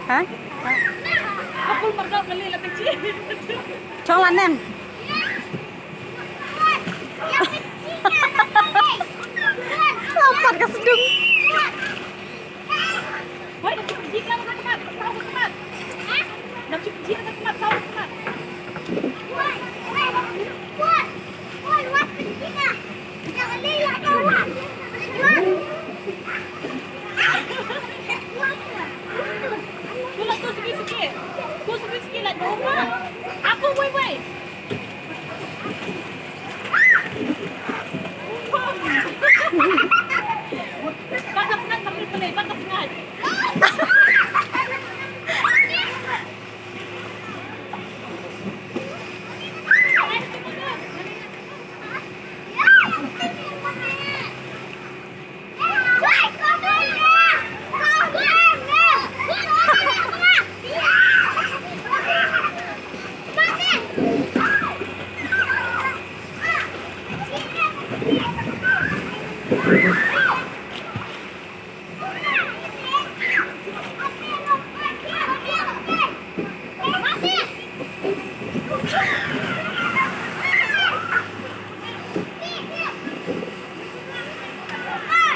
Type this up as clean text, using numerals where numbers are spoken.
Hả? Kapul marga kali la kecil. Cho ăn em. Lompat ke sedung. Woi, nak cuci kan kemat, tahu kemat. Nak cuci kan kemat, tahu kemat. Tulah tu sikit-sikit. Tu sikit-sikit lah domba. Apa woi. Bakal sengat pakai pelai, bakal sengat. Yeah.